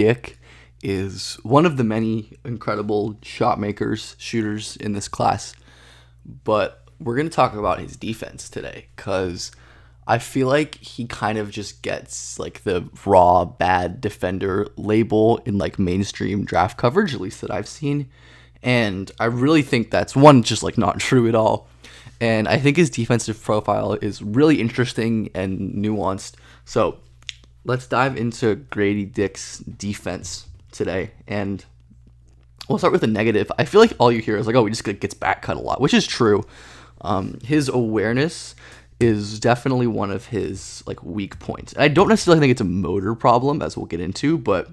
Dick is one of the many incredible shot makers, shooters in this class, but we're going to talk about his defense today because I feel like he kind of just gets like the raw bad defender label in like mainstream draft coverage, at least that I've seen. And I really think that's one, just like not true at all. And I think his defensive profile is really interesting and nuanced. So let's dive into Grady Dick's defense today. And we'll start with the negative. I feel like all you hear is like, oh, he just gets back cut a lot, which is true. His awareness is definitely one of his like weak points. And I don't necessarily think it's a motor problem, as we'll get into, but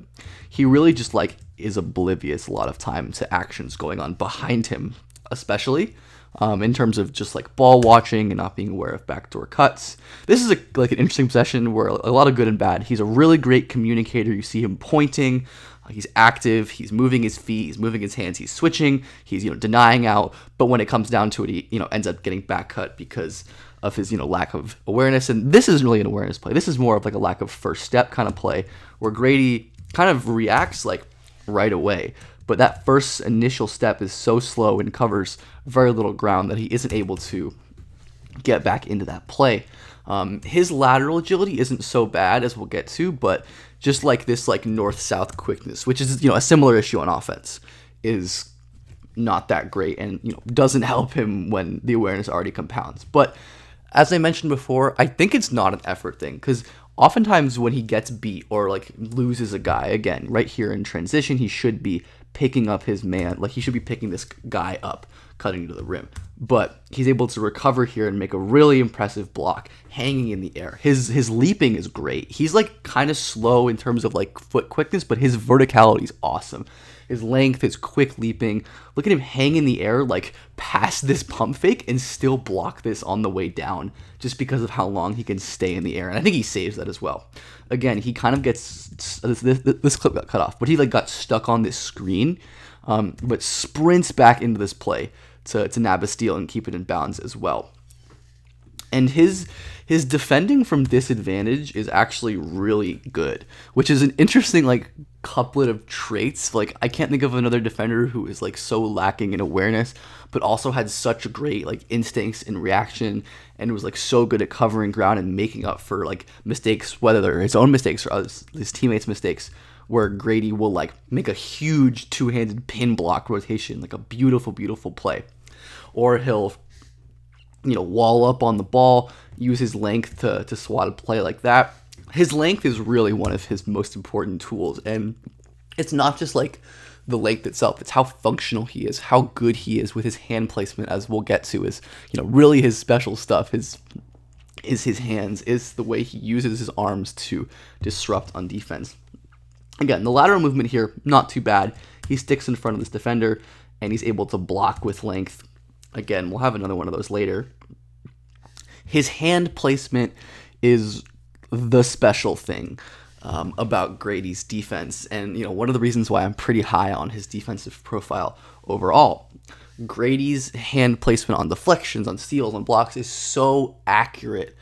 he really just like is oblivious a lot of time to actions going on behind him, especially in terms of just like ball watching and not being aware of backdoor cuts. This is like an interesting possession where a lot of good and bad. He's a really great communicator. You see him pointing. He's active. He's moving his feet. He's moving his hands. He's switching. He's denying out. But when it comes down to it, he ends up getting back cut because of his lack of awareness. And this isn't really an awareness play. This is more of like a lack of first step kind of play where Grady kind of reacts like right away. But that first initial step is so slow and covers very little ground that he isn't able to get back into that play. His lateral agility isn't so bad, as we'll get to, but just like this like north-south quickness, which is a similar issue on offense, is not that great and doesn't help him when the awareness already compounds. But as I mentioned before, I think it's not an effort thing, because oftentimes when he gets beat or like loses a guy, again, right here in transition, he should be picking up his man, like he should be picking this guy up, cutting to the rim. But he's able to recover here and make a really impressive block hanging in the air. His leaping is great. He's like kind of slow in terms of like foot quickness, but his verticality is awesome. His length, his quick leaping. Look at him hang in the air, like past this pump fake and still block this on the way down just because of how long he can stay in the air. And I think he saves that as well. Again, he kind of gets, this clip got cut off, but he like got stuck on this screen, but sprints back into this play to nab a steal and keep it in bounds as well. And his defending from disadvantage is actually really good, which is an interesting like couplet of traits. Like I can't think of another defender who is like so lacking in awareness, but also had such great like instincts and reaction, and was like so good at covering ground and making up for like mistakes, whether they're his own mistakes or his teammates' mistakes. Where Grady will like make a huge two-handed pin block rotation, like a beautiful, beautiful play, or he'll wall up on the ball, use his length to swat a play like that. His length is really one of his most important tools, and it's not just like the length itself, it's how functional he is, how good he is with his hand placement, as we'll get to, is really his special stuff, is his hands, is the way he uses his arms to disrupt on defense. Again, the lateral movement here, not too bad. He sticks in front of this defender, and he's able to block with length. Again, we'll have another one of those later. His hand placement is the special thing about Grady's defense, and one of the reasons why I'm pretty high on his defensive profile overall. Grady's hand placement on deflections, on steals, on blocks is so accurate.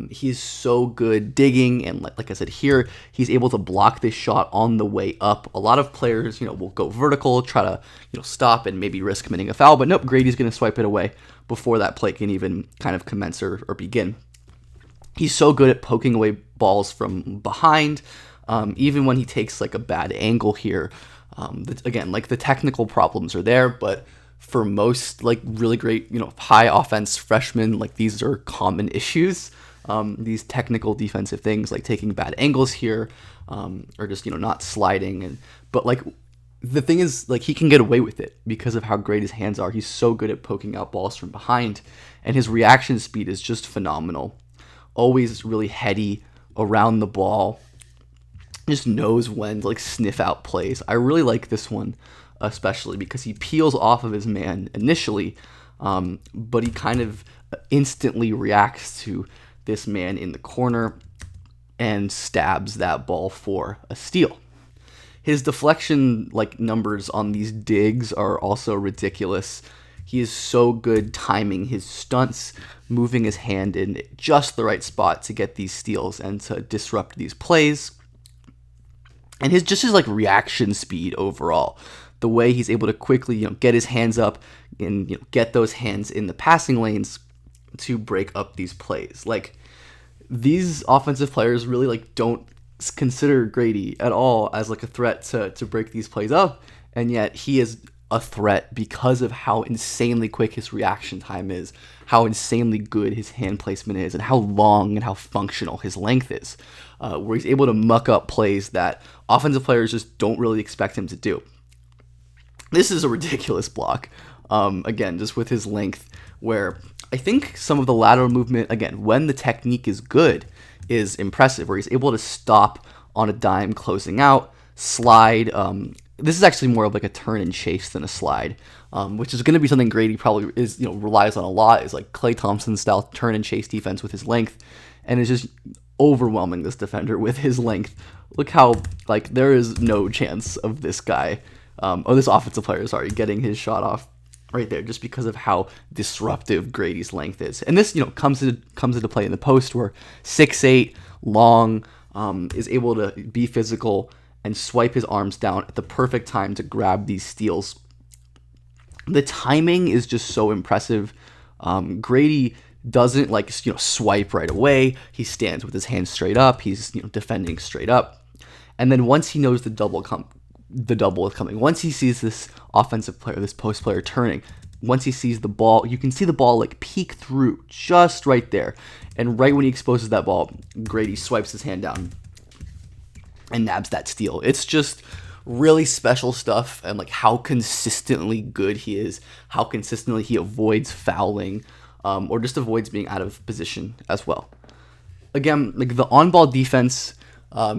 He's so good digging, and like I said here, he's able to block this shot on the way up. A lot of players, will go vertical, try to, stop and maybe risk committing a foul, but nope, Grady's going to swipe it away before that play can even kind of commence or begin. He's so good at poking away balls from behind, even when he takes like a bad angle here. Again, like the technical problems are there, but for most like really great, high offense freshmen, like these are common issues. These technical defensive things like taking bad angles here, or just, not sliding. But like the thing is, like he can get away with it because of how great his hands are. He's so good at poking out balls from behind, and his reaction speed is just phenomenal. Always really heady around the ball. Just knows when to like sniff out plays. I really like this one, especially because he peels off of his man initially, but he kind of instantly reacts to this man in the corner and stabs that ball for a steal. His deflection like numbers on these digs are also ridiculous. He is so good timing his stunts, moving his hand in just the right spot to get these steals and to disrupt these plays. and his like reaction speed overall, the way he's able to quickly get his hands up and get those hands in the passing lanes to break up these plays. Like, these offensive players really like don't consider Gradey at all as like a threat to break these plays up, and yet he is a threat because of how insanely quick his reaction time is, how insanely good his hand placement is, and how long and how functional his length is, where he's able to muck up plays that offensive players just don't really expect him to do. This is a ridiculous block, again, just with his length, where I think some of the lateral movement, again, when the technique is good, is impressive, where he's able to stop on a dime closing out, slide. This is actually more of like a turn and chase than a slide, which is going to be something Gradey probably is relies on a lot, is like Klay Thompson style turn and chase defense with his length, and is just overwhelming this defender with his length. Look how like there is no chance of this guy, this offensive player, sorry, getting his shot off right there, just because of how disruptive Gradey's length is. And this comes into play in the post, where 6'8", long, is able to be physical and swipe his arms down at the perfect time to grab these steals. The timing is just so impressive. Gradey doesn't like swipe right away. He stands with his hands straight up. He's defending straight up, and then once he knows the double is coming, once he sees this offensive player, this post player turning, once he sees the ball, you can see the ball like peek through just right there, and right when he exposes that ball, Gradey swipes his hand down and nabs that steal. It's just really special stuff, and like how consistently good he is, how consistently he avoids fouling, or just avoids being out of position as well. Again, like the on-ball defense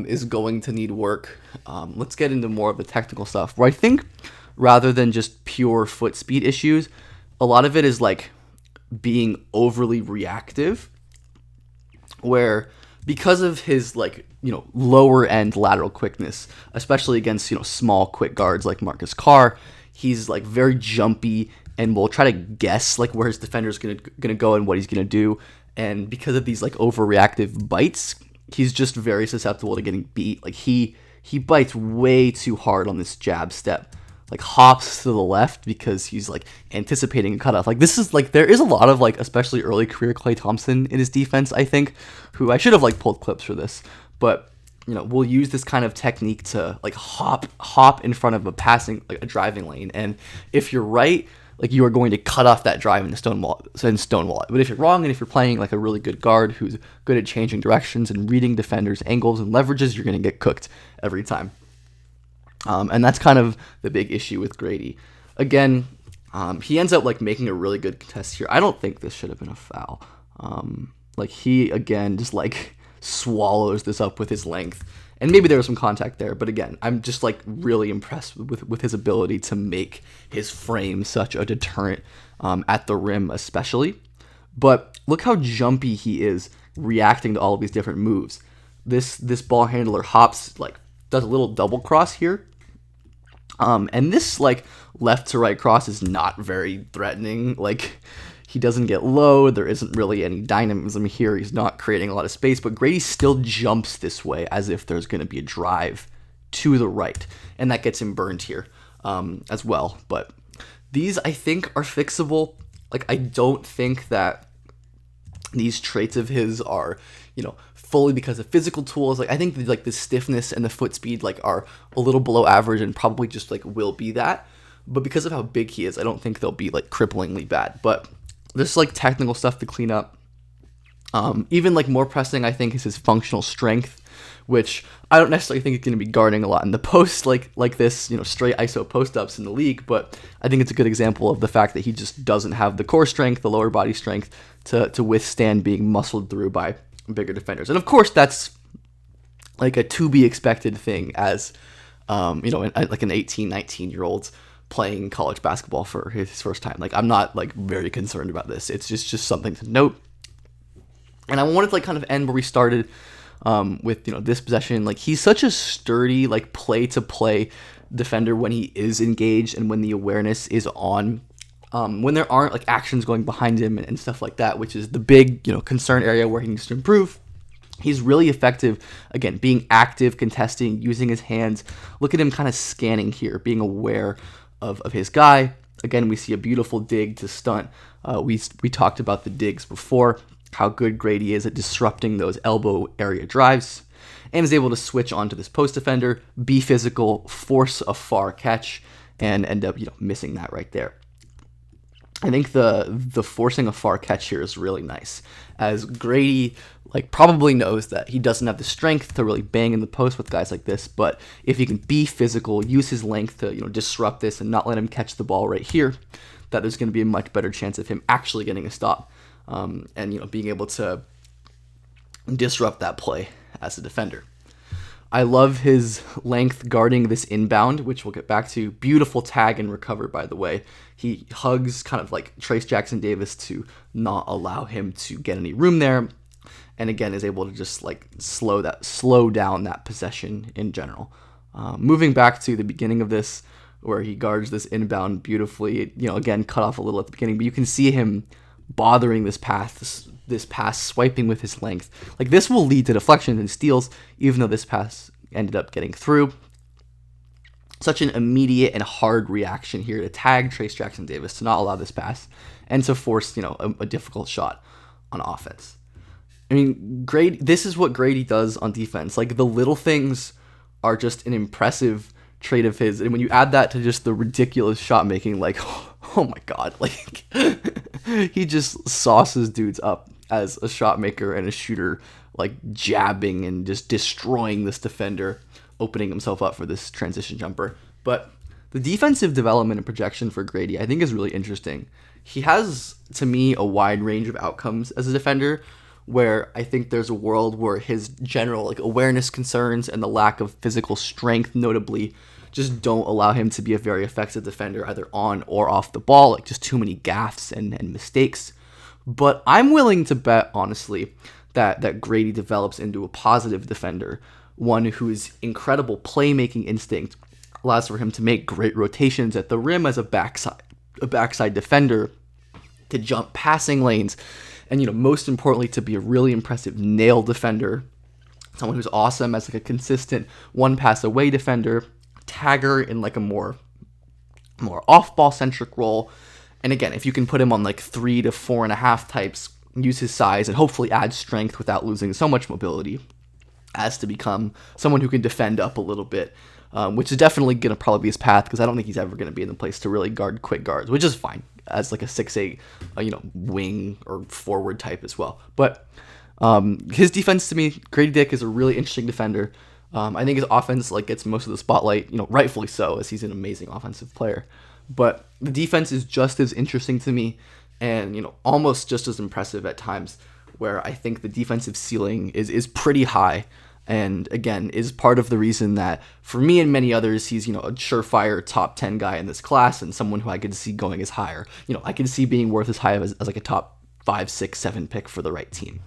is going to need work. Let's get into more of the technical stuff, where I think rather than just pure foot speed issues, a lot of it is like being overly reactive, where because of his lower end lateral quickness, especially against small quick guards like Marcus Carr, he's like very jumpy and will try to guess like where his defender's gonna go and what he's gonna do. And because of these like overreactive bites, he's just very susceptible to getting beat. Like he bites way too hard on this jab step, like hops to the left because he's like anticipating a cutoff. Like this is like, there is a lot of like, especially early career Klay Thompson in his defense, I think, who I should have like pulled clips for this, but we'll use this kind of technique to like hop in front of a driving lane. And if you're right, like you are going to cut off that drive and stonewall it. But if you're wrong, and if you're playing like a really good guard who's good at changing directions and reading defenders' angles and leverages, you're going to get cooked every time. And that's kind of the big issue with Gradey. Again, he ends up like making a really good contest here. I don't think this should have been a foul. Like he again just like swallows this up with his length. And maybe there was some contact there, but again, I'm just like really impressed with his ability to make his frame such a deterrent at the rim especially. But look how jumpy he is reacting to all of these different moves. This ball handler hops, like does a little double cross here. And this like left to right cross is not very threatening. Like he doesn't get low. There isn't really any dynamism here. He's not creating a lot of space, but Gradey still jumps this way as if there's going to be a drive to the right, and that gets him burned here as well. But these, I think, are fixable. Like, I don't think that these traits of his are, fully because of physical tools. Like, I think like the stiffness and the foot speed like are a little below average and probably just like will be that. But because of how big he is, I don't think they'll be like cripplingly bad. But there's like technical stuff to clean up. Even like more pressing, I think, is his functional strength, which I don't necessarily think he's going to be guarding a lot in the post like this, straight ISO post-ups in the league. But I think it's a good example of the fact that he just doesn't have the core strength, the lower body strength to withstand being muscled through by bigger defenders. And of course, that's like a to be expected thing as, like an 18, 19-year-old playing college basketball for his first time. Like, I'm not like very concerned about this. It's just something to note. And I wanted to like kind of end where we started with this possession. Like, he's such a sturdy like play to play defender when he is engaged and when the awareness is on. When there aren't like actions going behind him and stuff like that, which is the big concern area where he needs to improve. He's really effective, again, being active, contesting, using his hands. Look at him kind of scanning here, being aware of his guy. Again, we see a beautiful dig to stunt. We talked about the digs before, how good Gradey is at disrupting those elbow area drives, and is able to switch onto this post defender, be physical, force a far catch, and end up missing that right there. I think the forcing a far catch here is really nice, as Gradey probably knows that he doesn't have the strength to really bang in the post with guys like this, but if he can be physical, use his length to disrupt this and not let him catch the ball right here, that there's going to be a much better chance of him actually getting a stop, and being able to disrupt that play as a defender. I love his length guarding this inbound, which we'll get back to. Beautiful tag and recover, by the way. He hugs kind of like Trayce Jackson-Davis to not allow him to get any room there. And again, is able to just slow down that possession in general. Moving back to the beginning of this, where he guards this inbound beautifully. Again, cut off a little at the beginning, but you can see him bothering this pass, swiping with his length. This will lead to deflections and steals, even though this pass ended up getting through. Such an immediate and hard reaction here to tag Trayce Jackson-Davis, to not allow this pass, and to force a difficult shot on offense. I mean, this is what Gradey does on defense. The little things are just an impressive trait of his, and when you add that to just the ridiculous shot making, oh my god, he just sauces dudes up as a shot maker and a shooter, jabbing and just destroying this defender, opening himself up for this transition jumper. But the defensive development and projection for Gradey, I think, is really interesting. He has, to me, a wide range of outcomes as a defender, where I think there's a world where his general awareness concerns and the lack of physical strength, notably, just don't allow him to be a very effective defender either on or off the ball, just too many gaffes and mistakes. But I'm willing to bet, honestly, that Gradey develops into a positive defender, one whose incredible playmaking instinct allows for him to make great rotations at the rim as a backside defender, to jump passing lanes, and most importantly, to be a really impressive nail defender, someone who's awesome as a consistent one pass away defender, tagger in a more off-ball centric role. And again, if you can put him on 3 to 4.5 types, use his size and hopefully add strength without losing so much mobility as to become someone who can defend up a little bit, which is definitely going to probably be his path, because I don't think he's ever going to be in the place to really guard quick guards, which is fine as a 6'8", wing or forward type as well. But his defense, to me, Gradey Dick is a really interesting defender. I think his offense gets most of the spotlight, rightfully so, as he's an amazing offensive player. But the defense is just as interesting to me, and almost just as impressive at times, where I think the defensive ceiling is pretty high, and again is part of the reason that for me and many others he's a surefire top 10 guy in this class, and someone who I could see going as higher. I could see being worth as high as a top 5, 6, 7 pick for the right team.